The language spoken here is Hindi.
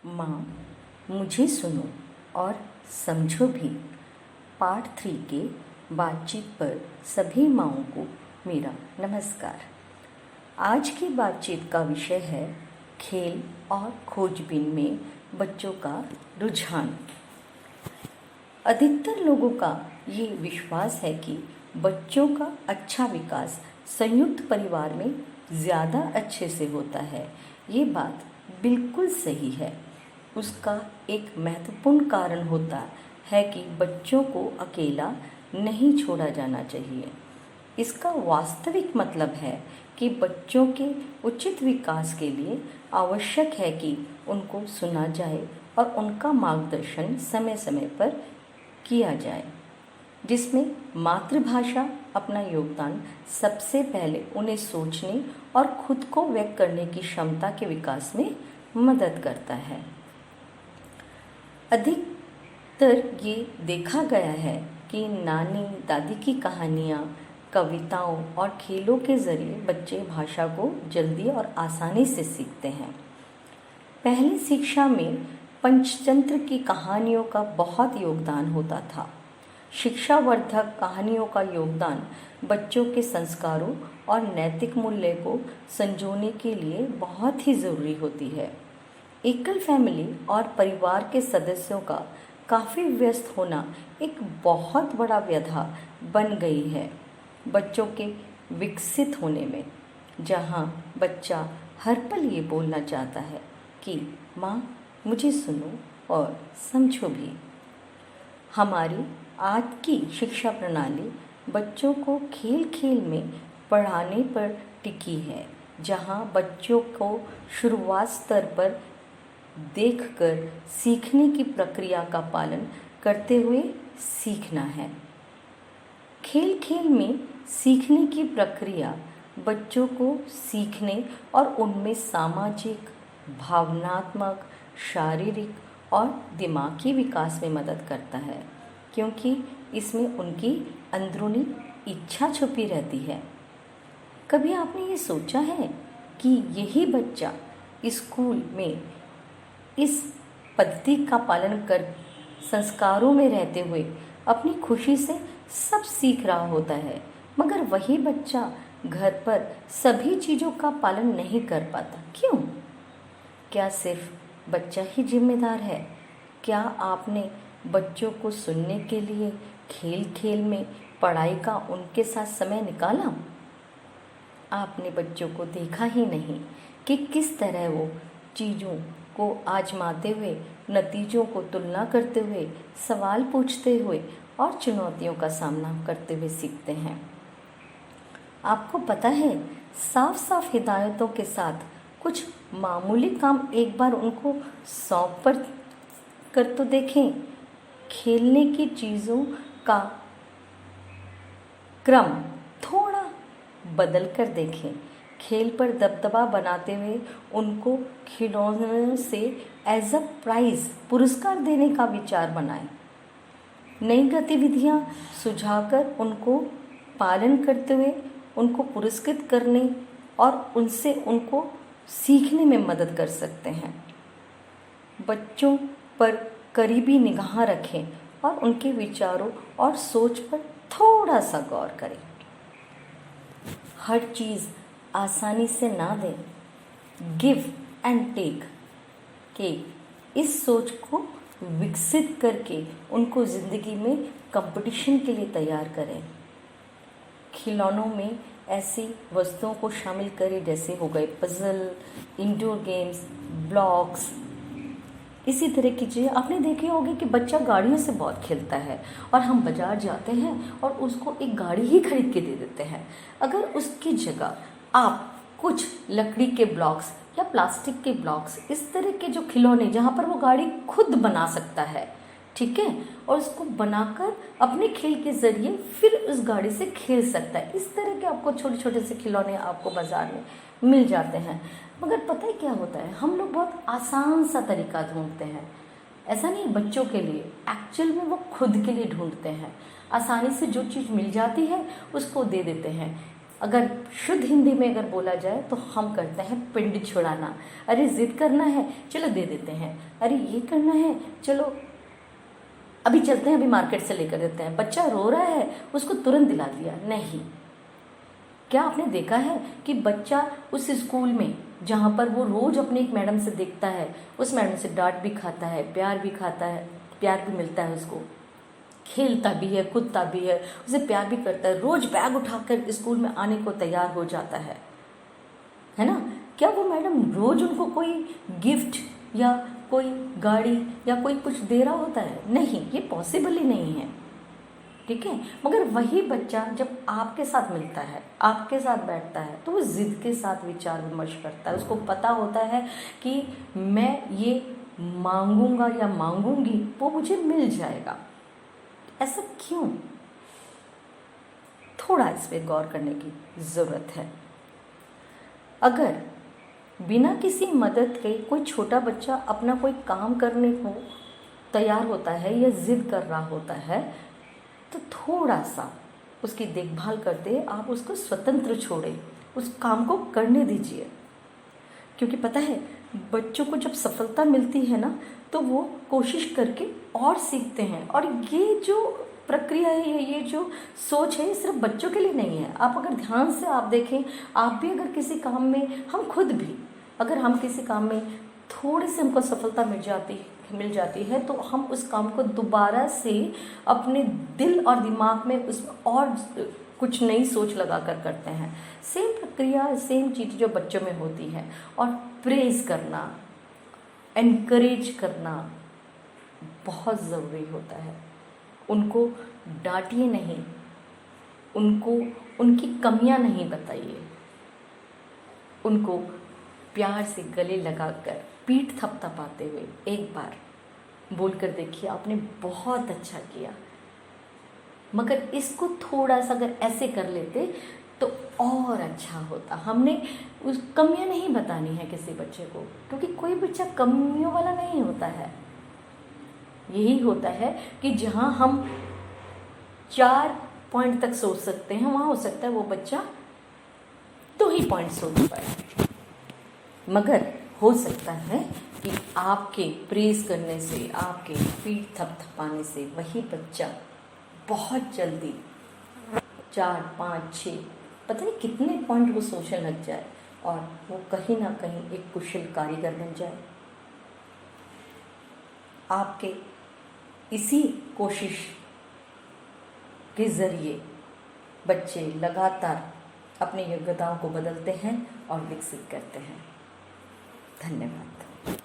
माँ मुझे सुनो और समझो भी। पार्ट 3 के बातचीत पर सभी माँओं को मेरा नमस्कार। आज की बातचीत का विषय है खेल और खोजबीन में बच्चों का रुझान। अधिकतर लोगों का ये विश्वास है कि बच्चों का अच्छा विकास संयुक्त परिवार में ज़्यादा अच्छे से होता है। ये बात बिल्कुल सही है। उसका एक महत्वपूर्ण कारण होता है कि बच्चों को अकेला नहीं छोड़ा जाना चाहिए। इसका वास्तविक मतलब है कि बच्चों के उचित विकास के लिए आवश्यक है कि उनको सुना जाए और उनका मार्गदर्शन समय समय पर किया जाए, जिसमें मातृभाषा अपना योगदान सबसे पहले उन्हें सोचने और खुद को व्यक्त करने की क्षमता के विकास में मदद करता है। अधिकतर ये देखा गया है कि नानी दादी की कहानियाँ, कविताओं और खेलों के ज़रिए बच्चे भाषा को जल्दी और आसानी से सीखते हैं। पहली शिक्षा में पंचतंत्र की कहानियों का बहुत योगदान होता था। शिक्षावर्धक कहानियों का योगदान बच्चों के संस्कारों और नैतिक मूल्य को संजोने के लिए बहुत ही ज़रूरी होती है। एकल फैमिली और परिवार के सदस्यों का काफ़ी व्यस्त होना एक बहुत बड़ा बाधा बन गई है बच्चों के विकसित होने में, जहाँ बच्चा हर पल ये बोलना चाहता है कि माँ मुझे सुनो और समझो भी। हमारी आज की शिक्षा प्रणाली बच्चों को खेल खेल में पढ़ाने पर टिकी है, जहाँ बच्चों को शुरुआत स्तर पर देखकर सीखने की प्रक्रिया का पालन करते हुए सीखना है। खेल खेल में सीखने की प्रक्रिया बच्चों को सीखने और उनमें सामाजिक, भावनात्मक, शारीरिक और दिमागी विकास में मदद करता है, क्योंकि इसमें उनकी अंदरूनी इच्छा छुपी रहती है। कभी आपने ये सोचा है कि यही बच्चा स्कूल में इस पद्धति का पालन कर संस्कारों में रहते हुए अपनी खुशी से सब सीख रहा होता है, मगर वही बच्चा घर पर सभी चीज़ों का पालन नहीं कर पाता? क्यों? क्या सिर्फ बच्चा ही जिम्मेदार है? क्या आपने बच्चों को सुनने के लिए खेल खेल में पढ़ाई का उनके साथ समय निकाला? आपने बच्चों को देखा ही नहीं कि किस तरह वो चीज़ों को आजमाते हुए, नतीजों को तुलना करते हुए, सवाल पूछते हुए और चुनौतियों का सामना करते हुए सीखते हैं। आपको पता है, साफ साफ हिदायतों के साथ कुछ मामूली काम एक बार उनको सौंप कर तो देखें। खेलने की चीज़ों का क्रम थोड़ा बदल कर देखें। खेल पर दबदबा बनाते हुए उनको खिलौनों से एज अ प्राइज़ पुरस्कार देने का विचार बनाएं। नई गतिविधियां सुझाकर उनको पालन करते हुए उनको पुरस्कृत करने और उनसे उनको सीखने में मदद कर सकते हैं। बच्चों पर करीबी निगाह रखें और उनके विचारों और सोच पर थोड़ा सा गौर करें। हर चीज़ आसानी से ना दें। गिव एंड टेक के इस सोच को विकसित करके उनको ज़िंदगी में कंपटीशन के लिए तैयार करें। खिलौनों में ऐसी वस्तुओं को शामिल करें जैसे हो गए पजल, इंडोर गेम्स, ब्लॉक्स, इसी तरह की चीज़ें। आपने देखे होंगे कि बच्चा गाड़ियों से बहुत खेलता है और हम बाज़ार जाते हैं और उसको एक गाड़ी ही खरीद के दे देते हैं। अगर उसकी जगह आप कुछ लकड़ी के ब्लॉक्स या प्लास्टिक के ब्लॉक्स, इस तरह के जो खिलौने जहाँ पर वो गाड़ी खुद बना सकता है, ठीक है, और उसको बनाकर अपने खेल के ज़रिए फिर उस गाड़ी से खेल सकता है। इस तरह के आपको छोटे छोटे से खिलौने आपको बाज़ार में मिल जाते हैं। मगर पता है क्या होता है, हम लोग बहुत आसान सा तरीका ढूंढते हैं। ऐसा नहीं बच्चों के लिए, एक्चुअल में वो खुद के लिए ढूंढते हैं। आसानी से जो चीज़ मिल जाती है उसको दे देते हैं। अगर शुद्ध हिंदी में अगर बोला जाए तो हम करते हैं पिंड छुड़ाना। अरे जिद करना है, चलो दे देते हैं। अरे ये करना है, चलो अभी चलते हैं, अभी मार्केट से लेकर देते हैं। बच्चा रो रहा है, उसको तुरंत दिला दिया। नहीं, क्या आपने देखा है कि बच्चा उस स्कूल में जहाँ पर वो रोज अपने एक मैडम से देखता है, उस मैडम से डांट भी खाता है, प्यार भी खाता है, प्यार भी मिलता है उसको, खेलता भी है, कूदता भी है, उसे प्यार भी करता है, रोज बैग उठाकर स्कूल में आने को तैयार हो जाता है ना? क्या वो मैडम रोज उनको कोई गिफ्ट या कोई गाड़ी या कोई कुछ दे रहा होता है? नहीं, ये पॉसिबल ही नहीं है। ठीक है, मगर वही बच्चा जब आपके साथ मिलता है, आपके साथ बैठता है, तो वो जिद के साथ विचार विमर्श करता है। उसको पता होता है कि मैं ये मांगूंगा या मांगूंगी वो मुझे मिल जाएगा। ऐसा क्यों? थोड़ा इस पे गौर करने की ज़रूरत है। अगर बिना किसी मदद के कोई छोटा बच्चा अपना कोई काम करने को तैयार होता है या जिद कर रहा होता है, तो थोड़ा सा उसकी देखभाल करते आप उसको स्वतंत्र छोड़ें, उस काम को करने दीजिए। क्योंकि पता है, बच्चों को जब सफलता मिलती है ना, तो वो कोशिश करके और सीखते हैं। और ये जो प्रक्रिया है, ये जो सोच है, सिर्फ बच्चों के लिए नहीं है। आप अगर ध्यान से आप देखें, आप भी अगर किसी काम में, हम खुद भी अगर हम किसी काम में थोड़ी सी हमको सफलता मिल जाती है, तो हम उस काम को दोबारा से अपने दिल और दिमाग में उसमें और कुछ नई सोच लगा कर करते हैं। सेम प्रक्रिया, सेम चीज़ जो बच्चों में होती है। और प्रेज करना, एनकरेज करना बहुत ज़रूरी होता है। उनको डांटिए नहीं, उनको उनकी कमियां नहीं बताइए, उनको प्यार से गले लगाकर पीठ थपथपाते हुए एक बार बोलकर देखिए, आपने बहुत अच्छा किया। मगर इसको थोड़ा सा अगर ऐसे कर लेते तो और अच्छा होता। हमने उस कमियां नहीं बतानी है किसी बच्चे को, क्योंकि कोई बच्चा कमियों वाला नहीं होता है। यही होता है कि जहाँ हम 4 पॉइंट तक सोच सकते हैं, वहाँ हो सकता है वो बच्चा 2 ही पॉइंट सोच पाए। मगर हो सकता है कि आपके प्रेज करने से, आपके पीठ थपथपाने से वही बच्चा बहुत जल्दी 4, 5, 6 पता नहीं कितने पॉइंट वो सोचने लग जाए और वो कहीं ना कहीं एक कुशल कारीगर बन जाए। आपके इसी कोशिश के ज़रिए बच्चे लगातार अपनी योग्यताओं को बदलते हैं और विकसित करते हैं। धन्यवाद।